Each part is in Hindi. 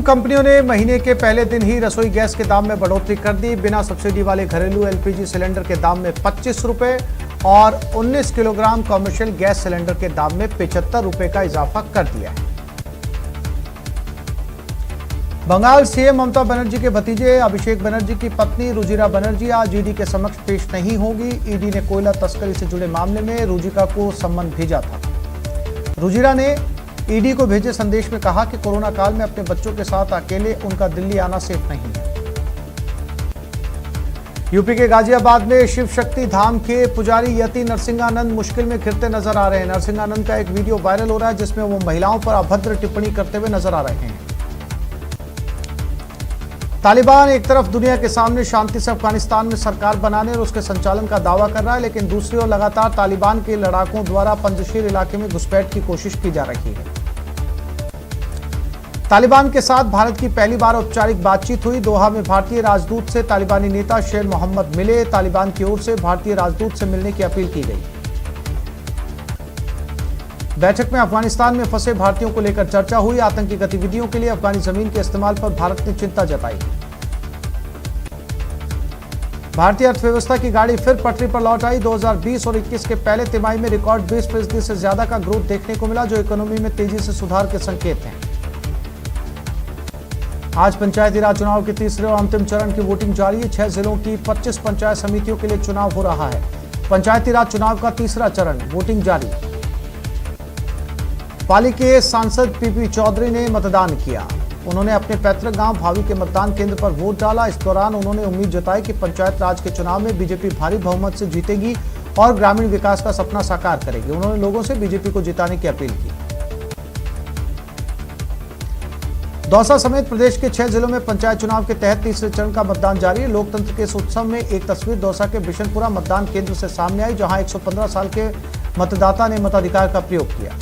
कंपनियों ने महीने के पहले दिन ही रसोई गैस के दाम में बढ़ोतरी कर दी। बिना सब्सिडी वाले घरेलू एलपीजी सिलेंडर के दाम में 25 रुपए और 19 किलोग्राम कमर्शियल गैस सिलेंडर के दाम में 75 रुपए का इजाफा कर दिया है। बंगाल सीएम ममता बनर्जी के भतीजे अभिषेक बनर्जी की पत्नी रुजिरा बनर्जी आज ईडी के समक्ष पेश नहीं होगी। ईडी ने कोयला तस्करी से जुड़े मामले में रुजिरा को सम्मन भेजा था। रुजिरा ने ईडी को भेजे संदेश में कहा कि कोरोना काल में अपने बच्चों के साथ अकेले उनका दिल्ली आना सेफ नहीं है। यूपी के गाजियाबाद में शिव शक्ति धाम के पुजारी यति नरसिंहानंद मुश्किल में घिरते नजर आ रहे हैं। नरसिंहानंद का एक वीडियो वायरल हो रहा है जिसमें वो महिलाओं पर अभद्र टिप्पणी करते हुए नजर आ रहे हैं। तालिबान एक तरफ दुनिया के सामने शांति से अफगानिस्तान में सरकार बनाने और उसके संचालन का दावा कर रहा है, लेकिन दूसरी ओर लगातार तालिबान के लड़ाकों द्वारा पंजशीर इलाके में घुसपैठ की कोशिश की जा रही है। तालिबान के साथ भारत की पहली बार औपचारिक बातचीत हुई। दोहा में भारतीय राजदूत से तालिबानी नेता शेर मोहम्मद मिले। तालिबान की ओर से भारतीय राजदूत से मिलने की अपील की गई। बैठक में अफगानिस्तान में फंसे भारतीयों को लेकर चर्चा हुई। आतंकी गतिविधियों के लिए अफगानी जमीन के इस्तेमाल पर भारत ने चिंता जताई। भारतीय अर्थव्यवस्था की गाड़ी फिर पटरी पर लौट आई। 2020 और 21 के पहले तिमाही में रिकॉर्ड 20% से ज्यादा का ग्रोथ देखने को मिला, जो इकोनॉमी में तेजी से सुधार के संकेत हैं। आज पंचायती राज चुनाव के तीसरे और अंतिम चरण की वोटिंग जारी है। 6 जिलों की 25 पंचायत समितियों के लिए चुनाव हो रहा है। पंचायती राज चुनाव का तीसरा चरण, वोटिंग जारी। पाली के सांसद पीपी चौधरी ने मतदान किया। उन्होंने अपने पैतृक गांव भावी के मतदान केंद्र पर वोट डाला। इस दौरान उन्होंने उम्मीद जताई कि पंचायत राज के चुनाव में बीजेपी भारी बहुमत से जीतेगी और ग्रामीण विकास का सपना साकार करेगी। उन्होंने लोगों से बीजेपी को जिताने की अपील की। दौसा समेत प्रदेश के 6 जिलों में पंचायत चुनाव के तहत तीसरे चरण का मतदान जारी है। लोकतंत्र के इस उत्सव में एक तस्वीर दौसा के बिशनपुरा मतदान केंद्र से सामने आई, जहां 115 साल के मतदाता ने मताधिकार का प्रयोग किया।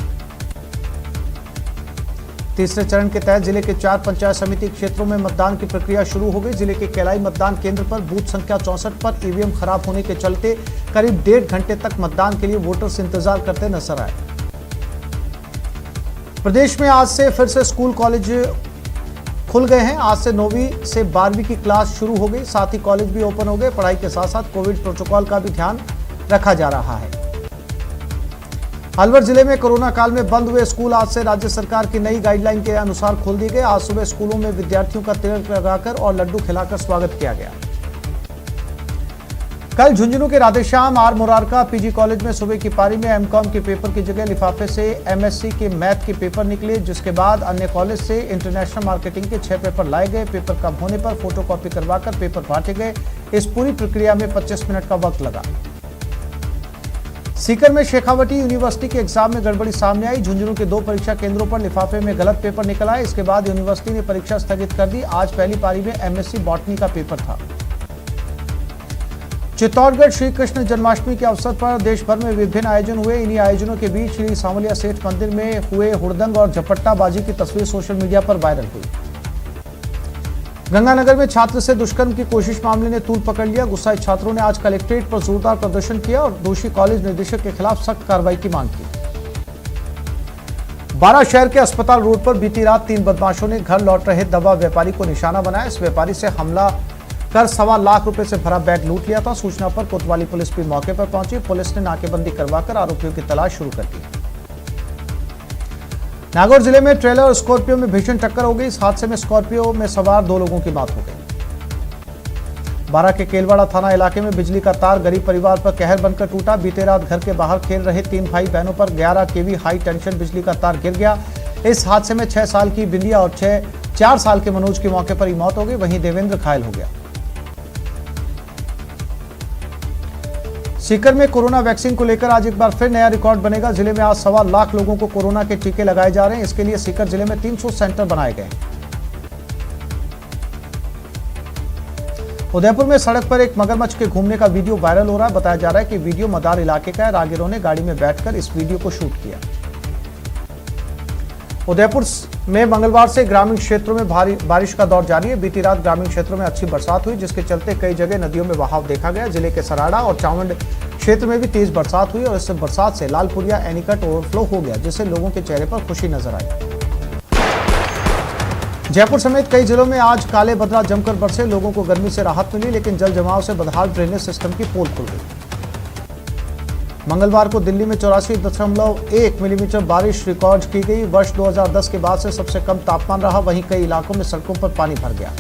तीसरे चरण के तहत जिले के 4 पंचायत समिति क्षेत्रों में मतदान की प्रक्रिया शुरू हो गई। जिले के केलाई मतदान केंद्र पर बूथ संख्या 64 पर ईवीएम खराब होने के चलते करीब 1.5 घंटे तक मतदान के लिए वोटर्स इंतजार करते नजर आए। प्रदेश में आज से फिर से स्कूल कॉलेज खुल गए हैं। आज से 9वीं से 12वीं की क्लास शुरू हो गई। साथ ही कॉलेज भी ओपन हो गए। पढ़ाई के साथ साथ कोविड प्रोटोकॉल का भी ध्यान रखा जा रहा है। अलवर जिले में कोरोना काल में बंद हुए स्कूल आज से राज्य सरकार की नई गाइडलाइन के अनुसार खोल दिए गए। आज सुबह स्कूलों में विद्यार्थियों का तिलक लगाकर और लड्डू खिलाकर स्वागत किया गया। कल झुंझुनू के Radheshyam R Morarka PG college में सुबह की पारी में एमकॉम के पेपर की जगह लिफाफे से एमएससी के मैथ के पेपर निकले, जिसके बाद अन्य कॉलेज से इंटरनेशनल मार्केटिंग के 6 पेपर लाए गए। पेपर कम होने पर फोटोकॉपी करवाकर पेपर बांटे गए। इस पूरी प्रक्रिया में 25 मिनट का वक्त लगा। सीकर में शेखावटी यूनिवर्सिटी के एग्जाम में गड़बड़ी सामने आई। झुंझुनू के 2 परीक्षा केंद्रों पर लिफाफे में गलत पेपर निकल आए। इसके बाद यूनिवर्सिटी ने परीक्षा स्थगित कर दी। आज पहली पारी में एमएससी बॉटनी का पेपर था। चित्तौड़गढ़ श्री कृष्ण जन्माष्टमी के अवसर पर देश भर में विभिन्न आयोजन हुए। इन्हीं आयोजनों के बीच श्री सांवलिया सेठ मंदिर में हुए हुड़दंग और झपट्टाबाजी की तस्वीर सोशल मीडिया पर वायरल हुई। गंगानगर में छात्र से दुष्कर्म की कोशिश मामले ने तूल पकड़ लिया। गुस्साए छात्रों ने आज कलेक्ट्रेट पर जोरदार प्रदर्शन किया और दोषी कॉलेज निदेशक के खिलाफ सख्त कार्रवाई की मांग की। बारा शहर के अस्पताल रोड पर बीती रात 3 बदमाशों ने घर लौट रहे दवा व्यापारी को निशाना बनाया। इस व्यापारी से हमला कर 1.25 लाख रुपए से भरा बैग लूट लिया था। सूचना पर कोतवाली पुलिस भी मौके पर पहुंची। पुलिस ने नाकेबंदी करवाकर आरोपियों की तलाश शुरू कर दी। नागौर जिले में ट्रेलर और स्कॉर्पियो में भीषण टक्कर हो गई। इस हादसे में स्कॉर्पियो में सवार 2 लोगों की मौत हो गई। बारा के केलवाड़ा थाना इलाके में बिजली का तार गरीब परिवार पर कहर बनकर टूटा। बीते रात घर के बाहर खेल रहे 3 भाई बहनों पर 11 केवी हाई टेंशन बिजली का तार गिर गया। इस हादसे में 6 साल की बिंदिया और 4 साल के मनोज की मौके पर ही मौत हो गई। वहीं देवेंद्र घायल हो गया। सीकर में कोरोना वैक्सीन को लेकर आज एक बार फिर नया रिकॉर्ड बनेगा। जिले में आज 1.25 लाख लोगों को कोरोना के टीके लगाए जा रहे हैं। इसके लिए सीकर जिले में 300 सेंटर बनाए गए। उदयपुर में सड़क पर एक मगरमच्छ के घूमने का वीडियो वायरल हो रहा है। बताया जा रहा है कि वीडियो मदार इलाके का है। राहगीरों ने गाड़ी में बैठकर इस वीडियो को शूट किया। उदयपुर में मंगलवार से ग्रामीण क्षेत्रों में भारी बारिश का दौर जारी है। बीती रात ग्रामीण क्षेत्रों में अच्छी बरसात हुई, जिसके चलते कई जगह नदियों में बहाव देखा गया। जिले के सराड़ा और चावंड क्षेत्र में भी तेज बरसात हुई और इस बरसात से लालपुरिया एनीकट ओवरफ्लो हो गया, जिससे लोगों के चेहरे पर खुशी नजर आई। जयपुर समेत कई जिलों में आज काले बदला जमकर बरसे, लोगों को गर्मी से राहत मिली, लेकिन जल जमाव से बदहाल ड्रेनेज सिस्टम की पोल खुल गई। मंगलवार को दिल्ली में 84.1 मिलीमीटर बारिश रिकॉर्ड की गई। वर्ष 2010 के बाद से सबसे कम तापमान रहा। वहीं कई इलाकों में सड़कों पर पानी भर गया,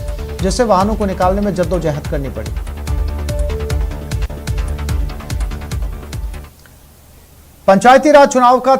जिससे वाहनों को निकालने में जद्दोजहद करनी पड़ी। पंचायती राज चुनाव का